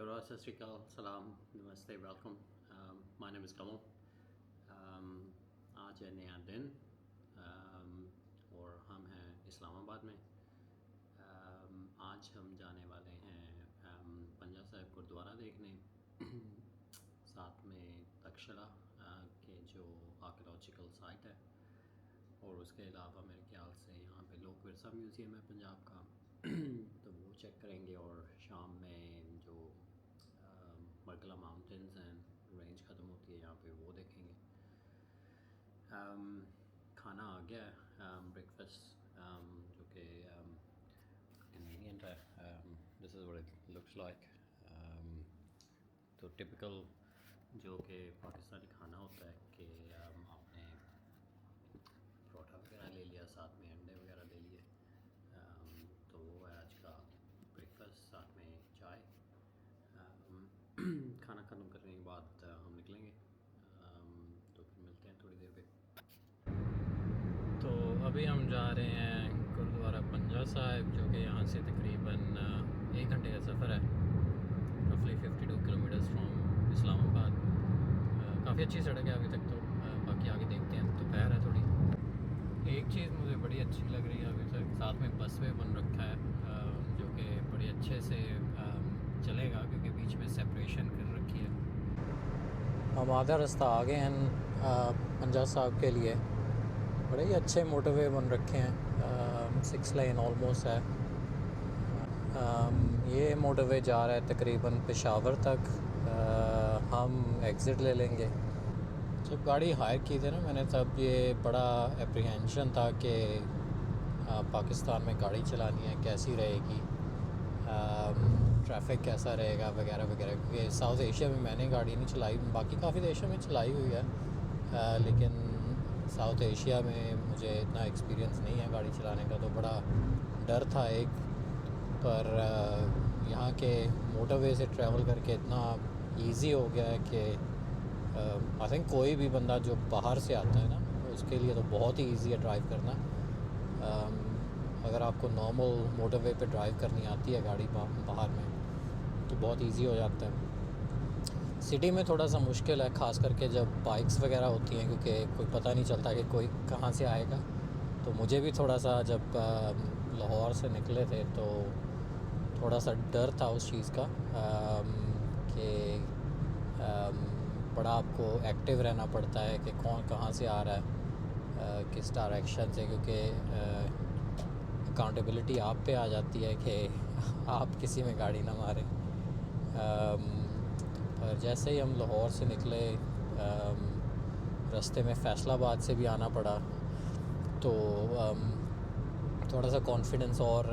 Kara, Sat Sri Akal, Salam, Namaste, welcome. My name is Kamal. आज है नया दिन और हम हैं इस्लामाबाद में। आज हम जाने वाले हैं पंजा साहिब गुरुद्वारा देखने साथ में तक्षशिला के जो आर्कियोलॉजिकल साइट है, और उसके अलावा मेरे ख्याल से यहाँ पे लोक विरसा म्यूज़ियम है पंजाब का तो वो चेक करेंगे। और शाम में जो मरकला माउंटेंस हैं, रेंज ख़त्म होती है यहाँ पे, वो देखेंगे। खाना आ गया है, ब्रेकफास्ट जो कि कन्वीनियंट है। This is what it looks like. तो टिपिकल जो कि पाकिस्तानी खाना होता है कि आपने परोठा वगैरह ले लिया, साथ में अंडे वगैरह ले लिए। तो वो है आज का ब्रेकफास्ट, साथ में चाय। खाना ख़त्म करने के बाद हम निकलेंगे, तो फिर मिलते हैं थोड़ी देर पे। तो अभी हम जा रहे हैं गुरुद्वारा पंजा साहिब, जो कि यहाँ से तकरीबन 1 घंटे का सफ़र है, रफली 52 किलोमीटर्स फ्रॉम इस्लामाबाद। काफ़ी अच्छी सड़क है अभी तक तो, बाकी आगे देखते हैं। दोपहर है थोड़ी। एक चीज़ मुझे बड़ी अच्छी लग रही है अभी तक, साथ में बस वे बन रखा है जो कि बड़े अच्छे से चलेगा, क्योंकि बीच में सेपरेशन कर रखी है। हम आधा रास्ता आ गए हैं पंजा साहिब के लिए। बड़े ही अच्छे मोटरवे बन रखे हैं, 6 लेन ऑलमोस्ट है। ये मोटरवे जा रहा है तकरीबन पेशावर तक। हम एग्ज़िट ले लेंगे। जब गाड़ी हायर की थी ना मैंने, तब ये बड़ा एप्रीहेंशन था कि पाकिस्तान में गाड़ी चलानी है कैसी रहेगी, ट्रैफिक कैसा रहेगा वगैरह वगैरह। क्योंकि साउथ एशिया में मैंने गाड़ी नहीं चलाई, बाकी काफ़ी देशों में चलाई हुई है, लेकिन साउथ एशिया में मुझे इतना एक्सपीरियंस नहीं है गाड़ी चलाने का, तो बड़ा डर था एक। पर यहाँ के मोटरवे से ट्रैवल करके इतना इजी हो गया है कि आई थिंक कोई भी बंदा जो बाहर से आता है ना, उसके लिए तो बहुत ही इजी है ड्राइव करना। अगर आपको नॉर्मल मोटरवे पे ड्राइव करनी आती है गाड़ी बाहर में, तो बहुत इजी हो जाता है। सिटी में थोड़ा सा मुश्किल है, ख़ास करके जब बाइक्स वगैरह होती हैं, क्योंकि कोई पता नहीं चलता कि कोई कहाँ से आएगा। तो मुझे भी थोड़ा सा जब लाहौर से निकले थे तो थोड़ा सा डर था उस चीज़ का कि बड़ा आपको एक्टिव रहना पड़ता है कि कौन कहाँ से आ रहा है, किस डायरेक्शन से, क्योंकि अकाउंटेबिलिटी आप पे आ जाती है कि आप किसी में गाड़ी ना मारें। पर जैसे ही हम लाहौर से निकले, रास्ते में फ़ैसलाबाद से भी आना पड़ा, तो थोड़ा सा कॉन्फिडेंस और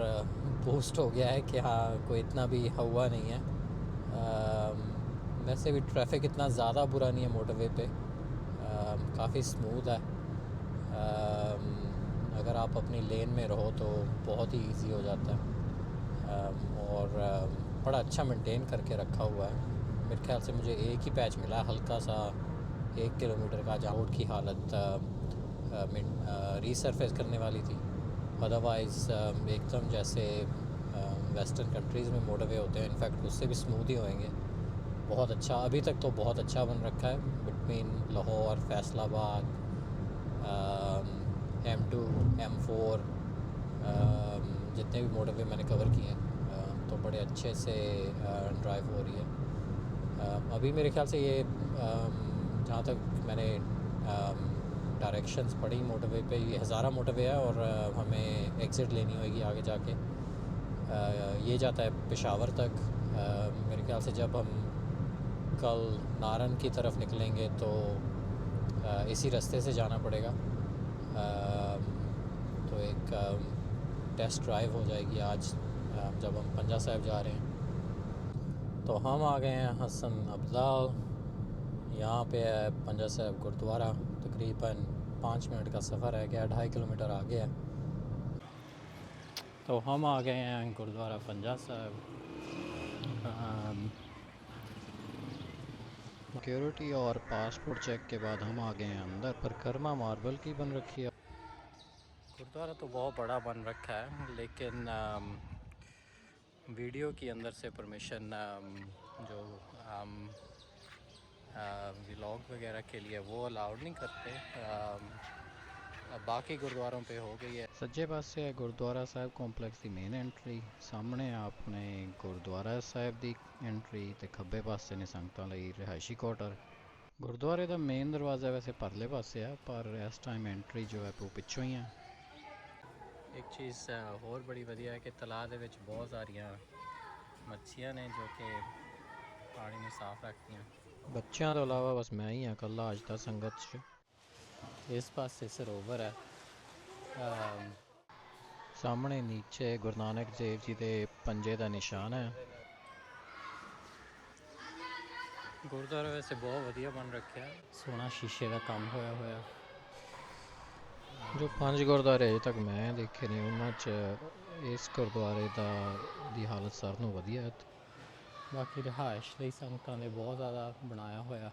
बूस्ट हो गया है कि हाँ, कोई इतना भी हुआ नहीं है। वैसे भी ट्रैफिक इतना ज़्यादा बुरा नहीं है मोटरवे पे, काफ़ी स्मूथ है। अगर आप अपनी लेन में रहो तो बहुत ही इजी हो जाता है, और बड़ा अच्छा मेंटेन करके रखा हुआ है। मेरे ख्याल से मुझे एक ही पैच मिला, हल्का सा 1 किलोमीटर का, जहाँ रोड की हालत रीसरफेस करने वाली थी। अदरवाइज़ एकदम जैसे वेस्टर्न कंट्रीज़ में मोटरवे होते हैं, इनफैक्ट उससे भी स्मूथ ही होएंगे। बहुत अच्छा, अभी तक तो बहुत अच्छा बन रखा है between Lahore, Faisalabad, M2, M4, जितने भी मोटरवे मैंने कवर किए हैं, तो बड़े अच्छे से ड्राइव हो रही है। अभी मेरे ख्याल से ये जहाँ तक मैंने डायरेक्शंस पढ़ी मोटरवे पे, ये हज़ारा मोटरवे है और हमें एग्ज़िट लेनी होगी आगे जाके। ये जाता है पेशावर तक। मेरे ख्याल से जब हम कल नारन की तरफ निकलेंगे तो इसी रास्ते से जाना पड़ेगा। तो एक टेस्ट ड्राइव हो जाएगी आज जब हम पंजा साहिब जा रहे हैं। तो हम आ गए हैं हसन अब्दाल। यहाँ पे है पंजा साहिब गुरुद्वारा, तकरीबन 5 मिनट का सफ़र है, क्या 2.5 किलोमीटर आगे है। तो हम आ गए हैं गुरुद्वारा पंजा साहिब। सिक्योरिटी और पासपोर्ट चेक के बाद हम आ गए हैं अंदर। परिक्रमा मार्बल की बन रखी है। गुरुद्वारा तो बहुत बड़ा बन रखा है, लेकिन वीडियो के अंदर से परमिशन जो हम व्लॉग वगैरह के लिए वो अलाउड नहीं करते। बाकी गुरुद्वारों पे हो गई है। सज्जे पासे है गुरुद्वारा साहिब कॉम्पलैक्स की मेन एंट्री, सामने अपने गुरुद्वारा साहिब की एंट्री तो खब्बे पासे ने संगतां लई रिहायशी क्वार्टर। गुरुद्वारे का मेन दरवाज़ा वैसे परले पासे है, पर इस टाइम एंट्री जो है वो पिछों ही है। एक चीज़ होर बड़ी वधिया है कि तलाब दे विच बहुत सारियां मच्छियां ने जो कि पानी में साफ रखती हैं। बच्चों तो अलावा बस मैं ही हाँ कल्ला अज तक संगत च। इस पासे सरोवर है, सामने नीचे गुरु नानक देव जी के पंजे का निशान है। गुरुद्वारा वैसे बहुत वधिया बन रखा है, सोहना शीशे का काम होया होया। जो 5 गुरुद्वारे अजे तक मैं देखे ने उन्हां च इस गुरुद्वारे दी हालत सारे नालों वधिया है। बाकी रिहायश लई संगतां ने बहुत ज़्यादा बनाया होया,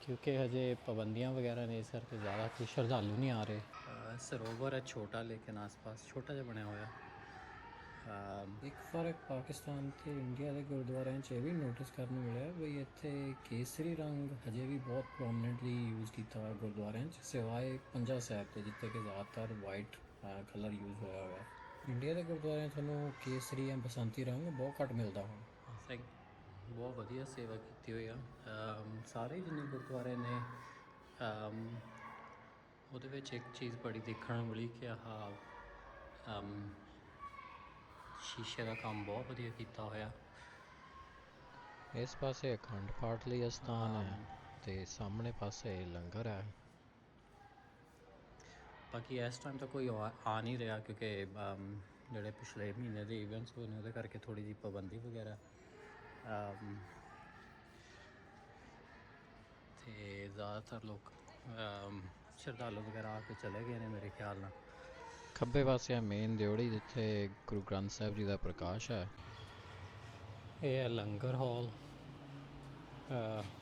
क्योंकि हजे पाबंदियां वगैरह ने इस करके ज़्यादा कोई श्रद्धालु नहीं आ रहे। सरोवर है छोटा लेकिन आस पास छोटा जिहा बनया होया। एक फ़र्क पाकिस्तान ते इंडिया के गुरुद्वारे च भी नोटिस करने मिले बई इत्थे केसरी रंग हजे भी बहुत प्रोमिनेंटली यूज़ किया हुआ गुरुद्वारे सिवाय पंजा साहिब के जिते कि ज़्यादातर वाइट कलर यूज़ होया हुआ। इंडिया के गुरुद्वारे थोनों केसरी या बसंती रंग बहुत घट मिलता हूँ। बहुत वधिया सेवा की हुई है। सारे जिन्ने गुरुद्वारे ने ਉਹਦੇ ਵਿੱਚ एक चीज़ बड़ी देखने ਨੂੰ मिली कि शीशे का काम बहुत वधिया किया होया। इस पासे अखंड पाठ ਲਈ स्थान है ते सामने पासे लंगर है। बाकी इस टाइम तो कोई आ नहीं रहा क्योंकि ਜਿਹੜੇ पिछले महीने के इवेंट्स होने ਉਹਦੇ करके थोड़ी जी पाबंदी वगैरह तो ज़्यादातर लोग श्रद्धालु वगैरह आके चले गए हैं मेरे ख्याल नाल। खब्बे पासे मेन ड्योढ़ी जिथे गुरु ग्रंथ साहिब जी का प्रकाश है। ये है लंगर हॉल,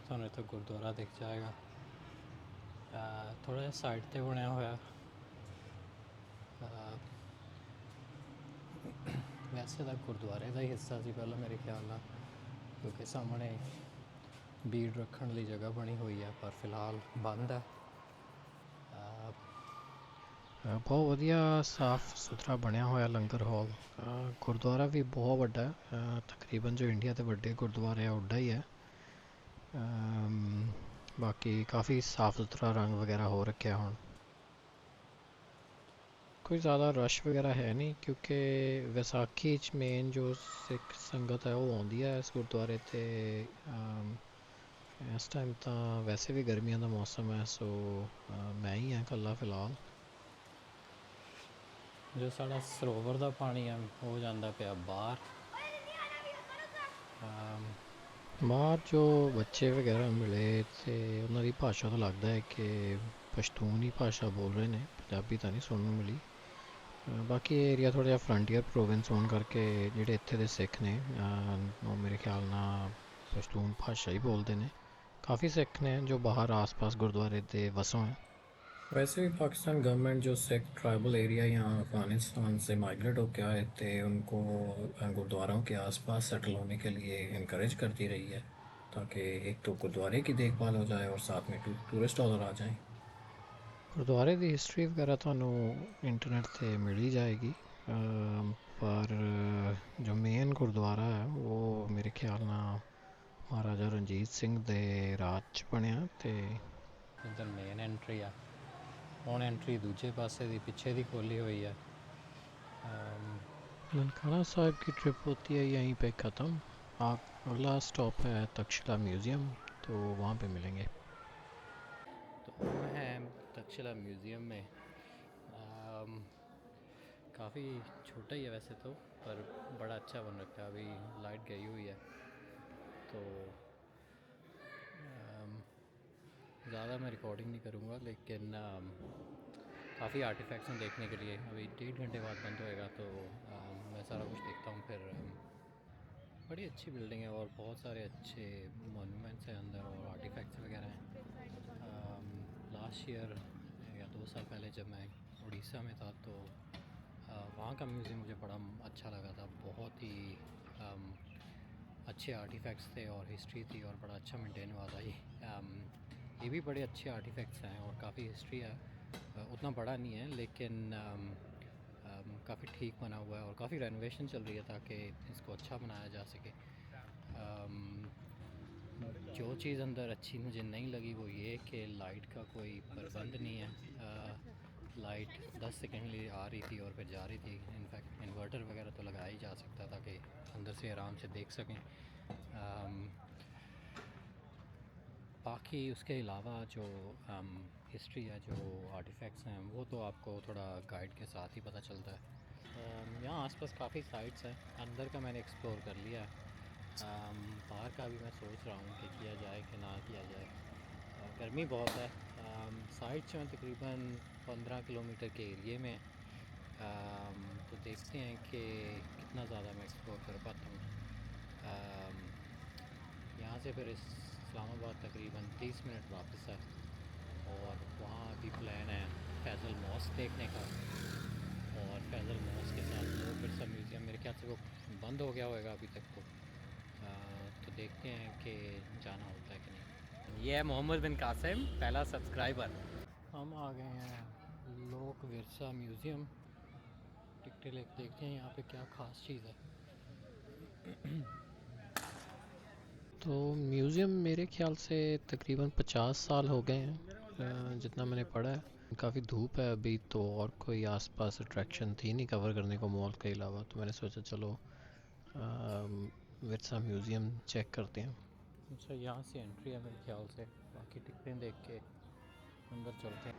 थानू इत्थे गुरुद्वारा दिख जाएगा। थोड़ा साइड ते बनया होया, वैसे तो गुरुद्वारे का ही हिस्सा सी पहला मेरे ख्याल नाल, क्योंकि सामने भीड़ रखने की जगह बनी हुई है पर फिलहाल बंद है। बहुत वधिया साफ सुथरा बनया होया लंगर हॉल। गुरुद्वारा भी बहुत वड्डा है, तकरीबन जो इंडिया के वड्डे गुरुद्वारे है उड्डा ही है। बाकी काफ़ी साफ सुथरा रंग वगैरह हो रखे हुण। कोई ज़्यादा रश वगैरह है नहीं क्योंकि वैसाखी च मेन जो सिख संगत है वो आउंदी है इस गुरुद्वारे ते। इस टाइम तो वैसे भी गर्मियों का मौसम है, सो मैं ही हाँ कल्ला फिलहाल। जो साड़ा सरोवर का पानी है वो जाता पाया बाहर। बाहर जो बच्चे वगैरह मिले तो उन्होंने भाषा तो लगता है कि पश्तून ही भाषा बोल रहे हैं, पंजाबी तो नहीं सुनने मिली। बाकी एरिया थोड़ा जिहा फ्रंटियर प्रोविंस होने करके जिहड़े इत्थे दे सिख ने वो मेरे ख्याल नाल पश्तून भाषा ही बोलते हैं। काफ़ी सिख ने जो बाहर आस पास गुरुद्वारे के वसों हैं। वैसे भी पाकिस्तान गवर्नमेंट जो सिख ट्राइबल एरिया यहाँ अफ़गानिस्तान से माइग्रेट होकर आए थे उनको गुरुद्वारों के आसपास सेटल होने के लिए इनक्रेज करती रही है, ताकि एक तो गुरुद्वारे की देखभाल हो जाए और साथ में टूरिस्ट और आ जाएं। गुरुद्वारे की हिस्ट्री वगैरह थानू इंटरनेट पे मिल ही जाएगी, पर जो मेन गुरुद्वारा है वो मेरे ख्याल नाल महाराजा रणजीत सिंह दे राज च बनया ते इधर मेन एंट्री है। ਹੁਣ एंट्री दूजे पासे दी पिछे दी खोली हुई है। ननकाना साहिब की ट्रिप होती है यहीं पे ख़त्म। अगला स्टॉप है तक्षशिला म्यूज़ियम, तो वहाँ पे मिलेंगे। तो हम हैं तक्षशिला म्यूज़ियम में। काफ़ी छोटा ही है वैसे तो, पर बड़ा अच्छा बन रखा है। अभी लाइट गई हुई है तो ज़्यादा मैं रिकॉर्डिंग नहीं करूँगा, लेकिन काफ़ी आर्टिफैक्ट्स हैं देखने के लिए। अभी 1.5 घंटे बाद बंद होएगा तो मैं सारा कुछ देखता हूँ फिर। बड़ी अच्छी बिल्डिंग है और बहुत सारे अच्छे मोनूमेंट्स हैं अंदर और आर्टिफैक्ट्स वगैरह हैं। लास्ट ईयर या 2 साल पहले जब मैं उड़ीसा में था तो वहाँ का म्यूज़ियम मुझे बड़ा अच्छा लगा था। बहुत ही अच्छे आर्टिफैक्ट्स थे और हिस्ट्री थी और बड़ा अच्छा मेंटेन हुआ था ये भी बड़े अच्छे आर्टिफैक्ट्स हैं और काफ़ी हिस्ट्री है। उतना बड़ा नहीं है लेकिन काफ़ी ठीक बना हुआ है और काफ़ी रेनोवेशन चल रही है ताकि इसको अच्छा बनाया जा सके। जो चीज़ अंदर अच्छी मुझे नहीं लगी वो ये कि लाइट का कोई प्रबंध नहीं है। लाइट 10 सेकंड के लिए आ रही थी और फिर जा रही थी। इनफैक्ट इन्वर्टर वगैरह तो लगाया ही जा सकता था कि अंदर से आराम से देख सकें। बाकी उसके अलावा जो हिस्ट्री है, जो आर्टिफैक्ट्स हैं, वो तो आपको थोड़ा गाइड के साथ ही पता चलता है। यहाँ आसपास काफ़ी साइट्स हैं। अंदर का मैंने एक्सप्लोर कर लिया है। बाहर का भी मैं सोच रहा हूँ कि किया जाए कि ना किया जाए। गर्मी बहुत है। साइट्स जो हैं तकरीबन 15 किलोमीटर के एरिए में। तो देखते हैं कि कितना ज़्यादा मैं एक्सप्लोर कर पाता हूँ। यहाँ से फिर इस्लामाबाद तकरीबन 30 मिनट वापस है और वहाँ अभी प्लान है फैज़ल मॉस्क देखने का। और फैज़ल मॉस्क के साथ लोग बिरसा म्यूज़ियम, मेरे ख्याल से वो बंद हो गया होगा अभी तक तो देखते हैं कि जाना होता है कि नहीं। ये है मोहम्मद बिन कासिम, पहला सब्सक्राइबर। हम आ गए हैं लोक विरसा म्यूज़ियम। टिकटें लेके देखते हैं यहाँ पे क्या ख़ास चीज़ है। तो म्यूज़ियम मेरे ख्याल से तकरीबन 50 साल हो गए हैं जितना मैंने पढ़ा है। काफ़ी धूप है अभी तो और कोई आसपास अट्रैक्शन थी नहीं कवर करने को मॉल के अलावा, तो मैंने सोचा चलो विरसा म्यूज़ियम चेक करते हैं। अच्छा, यहाँ से एंट्री है मेरे ख्याल से। बाकी टिकटें देख के अंदर चलते हैं।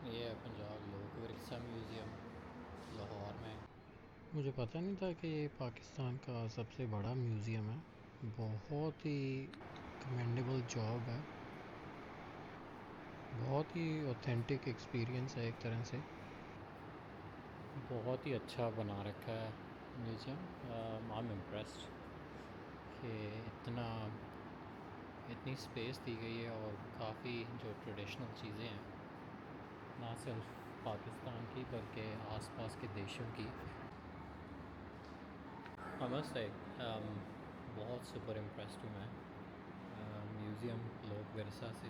ये है पंजाब लोक विरसा म्यूज़ियम लाहौर में। मुझे पता नहीं था कि ये पाकिस्तान का सबसे बड़ा म्यूज़ियम है। बहुत ही कमेंडेबल जॉब है। बहुत ही ऑथेंटिक एक्सपीरियंस है एक तरह से। बहुत ही अच्छा बना रखा है म्यूज़ियम। आई एम इम्प्रेस्ड कि इतनी स्पेस दी गई है और काफ़ी जो ट्रेडिशनल चीज़ें हैं ना सिर्फ पाकिस्तान की बल्कि आसपास के देशों की। नमस्ते। बहुत सुपर इम्प्रेस्ड हूँ मैं म्यूज़ियम लोक विरसा से।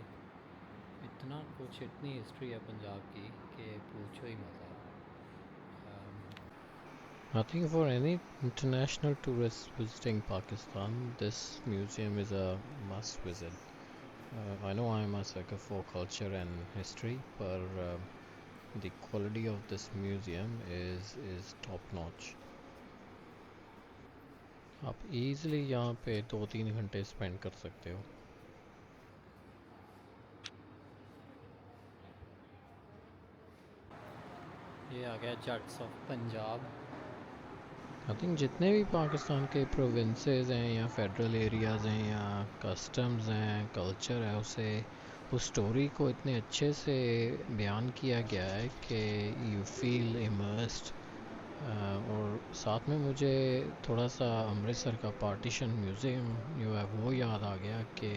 इतना कुछ, इतनी हिस्ट्री है पंजाब की कि पूछो ही मत। I think for any international tourist visiting Pakistan, this museum is a must visit. I know I am a sucker for culture and history, but the quality of this museum is top notch. आप easily यहाँ पे 2-3 घंटे spend कर सकते हो। ये आ गया जट्स of Punjab. I think जितने भी पाकिस्तान के प्रोविंसेस हैं या फेडरल एरियाज़ हैं या कस्टम्स हैं, कल्चर है, उसे उस स्टोरी को इतने अच्छे से बयान किया गया है कि यू फील इमर्स्ड। और साथ में मुझे थोड़ा सा अमृतसर का पार्टीशन म्यूज़ियम जो है वो याद आ गया कि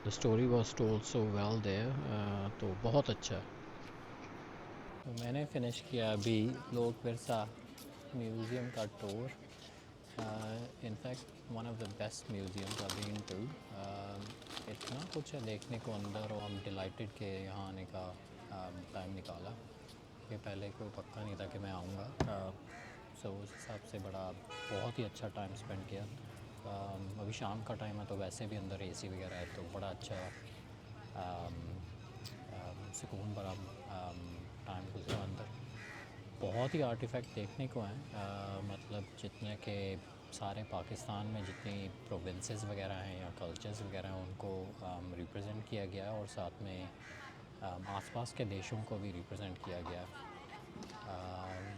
the story was told so well there. तो बहुत अच्छा है। तो मैंने फ़िनिश किया अभी लोक विरसा म्यूज़ियम का टूर। In fact one of the best museums I been to. इतना कुछ है देखने को अंदर और हम डिलाइटेड के यहाँ आने का टाइम निकाला। ये पहले कोई पक्का नहीं था कि मैं आऊँगा। सो उस हिसाब से बहुत ही अच्छा टाइम स्पेंड किया। अभी शाम का टाइम है तो वैसे भी अंदर एसी वगैरह है तो बड़ा अच्छा सुकून भरा टाइम गुजरा अंदर। बहुत ही आर्टिफैक्ट देखने को हैं। मतलब जितने के सारे पाकिस्तान में जितनी प्रोविंसेस वगैरह हैं या कल्चर्स वगैरह हैं उनको रिप्रेजेंट किया गया है और साथ में आसपास के देशों को भी रिप्रेजेंट किया गया है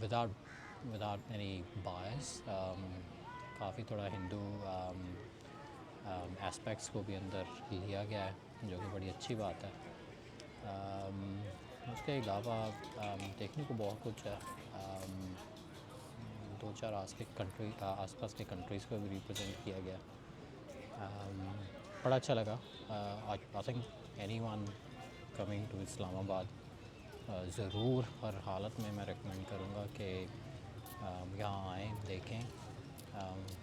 विदाउट एनी बायस। काफ़ी थोड़ा हिंदू एस्पेक्ट्स को भी अंदर लिया गया है जो कि बड़ी अच्छी बात है। उसके अलावा देखने को बहुत कुछ है। 2-4 आसपास के कंट्रीज़ को भी रिप्रेजेंट किया गया। बड़ा अच्छा लगा। I think anyone coming to Islamabad, ज़रूर हर हालत में मैं रेकमेंड करूँगा कि यहाँ आएँ, देखें।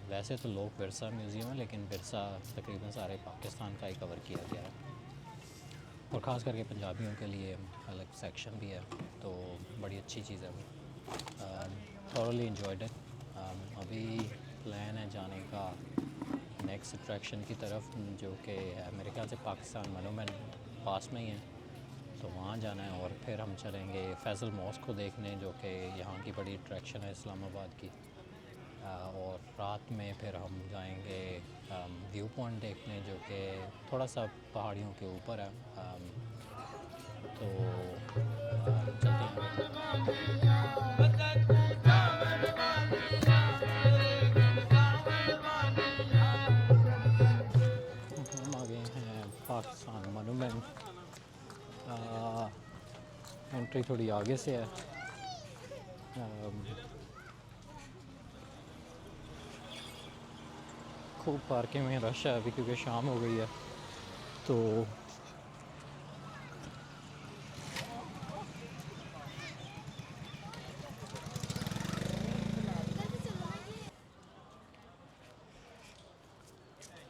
वैसे तो लोक विरसा म्यूज़ियम है, लेकिन विरसा तकरीबन सारे पाकिस्तान का ही कवर किया गया है, और ख़ास करके पंजाबियों के लिए अलग सेक्शन भी है, तो बड़ी अच्छी चीज़ है वो। Thoroughly enjoyed it. अभी प्लान है जाने का नेक्स्ट अट्रैक्शन की तरफ, जो कि मेरे ख्याल से पाकिस्तान मोनूमेंट पास में ही है, तो वहाँ जाना है। और फिर हम चलेंगे फैसल मॉस्क को देखने, जो कि यहाँ की बड़ी अट्रैक्शन है इस्लामाबाद की। और रात में फिर हम जाएंगे व्यू पॉइंट देखने, जो कि थोड़ा सा पहाड़ियों के ऊपर है। तो चलते हैं। हम आ गए हैं पाकिस्तान मोनूमेंट। एंट्री थोड़ी आगे से है। खूब पार्किंग में रश है अभी, क्योंकि शाम हो गई है। तो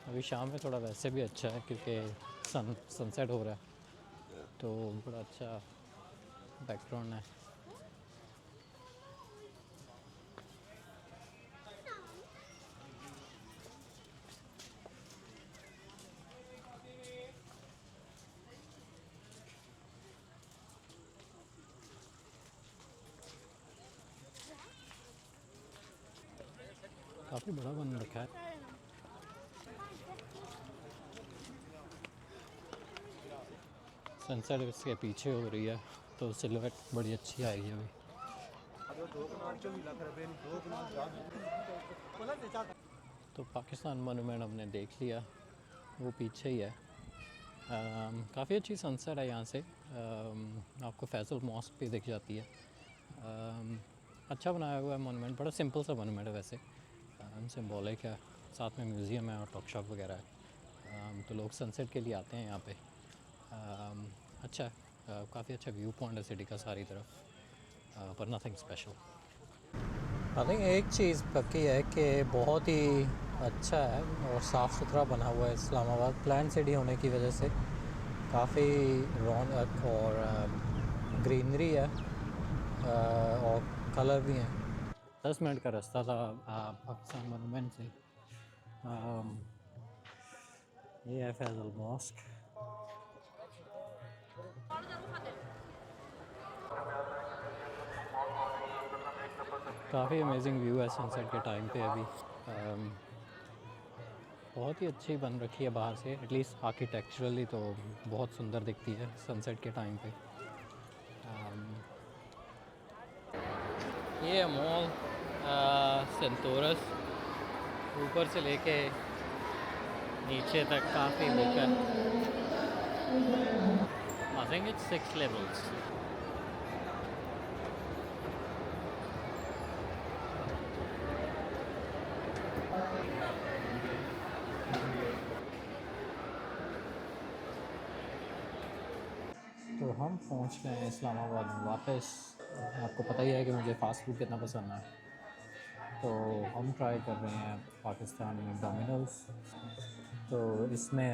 अभी शाम में थोड़ा वैसे भी अच्छा है, क्योंकि सनसेट हो रहा है, तो बड़ा अच्छा बैकग्राउंड है। काफ़ी बड़ा बन रखा है। सनसेट इसके पीछे हो रही है, तो सिलवेट बड़ी अच्छी आएगी अभी। तो पाकिस्तान मोनूमेंट हमने देख लिया, वो पीछे ही है। काफ़ी अच्छी सनसेट है यहाँ से। आपको फैसल मॉस्क भी दिख जाती है। अच्छा बनाया हुआ है मोनूमेंट, बड़ा सिंपल सा मोनूमेंट है वैसे। सिम्बॉलिक है, साथ में म्यूज़ियम है और टॉक शॉप वगैरह है। तो लोग सनसेट के लिए आते हैं यहाँ पे। अच्छा है, काफ़ी अच्छा व्यू पॉइंट है सिटी का सारी तरफ, पर नथिंग स्पेशल। आई थिंक एक चीज़ पक्की है कि बहुत ही अच्छा है और साफ़ सुथरा बना हुआ है इस्लामाबाद। प्लान सिटी होने की वजह से काफ़ी रौनक और ग्रीनरी है, और कलर भी हैं। 10 मिनट का रास्ता था पाकिस्तान मोनूमेंट से। ये है फैसल मॉस्क। काफ़ी अमेजिंग व्यू है सनसेट के टाइम पे अभी। बहुत ही अच्छी बन रखी है बाहर से, एटलीस्ट आर्किटेक्चरली तो बहुत सुंदर दिखती है सनसेट के टाइम पे। ये है मॉल सेंटोरस, ऊपर से लेके नीचे तक काफ़ी बुक है। I think it's 6 levels. तो हम पहुंच गए हैं इस्लामाबाद वापस। आपको पता ही है कि मुझे फ़ास्ट फूड कितना पसंद है, तो हम ट्राई कर रहे हैं पाकिस्तान में डोमिनोज़। तो इसमें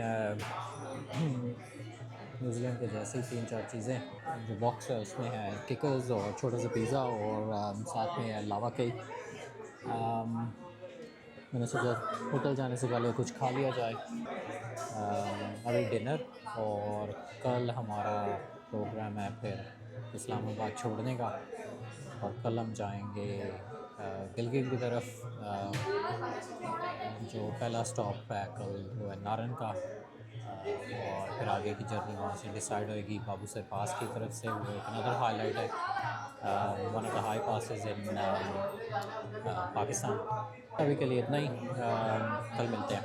न्यूजीलैंड के जैसे ही 3-4 चीज़ें। जो बॉक्स है उसमें है किकर्स और छोटा सा पिज़्ज़ा, और साथ में है लावा केक। मैंने सोचा होटल जाने से पहले कुछ खा लिया जाए। अभी डिनर, और कल हमारा प्रोग्राम है फिर इस्लामाबाद छोड़ने का, और कल हम जाएंगे गिलगित की तरफ। जो पहला स्टॉप है कल वो है नारन का, और फिर आगे की जर्नी वहाँ से डिसाइड होएगी। बाबू सर पास की तरफ से वो एक अनदर हाईलाइट है, one of the high passes इन पाकिस्तान। अभी के लिए इतना ही, कल मिलते हैं।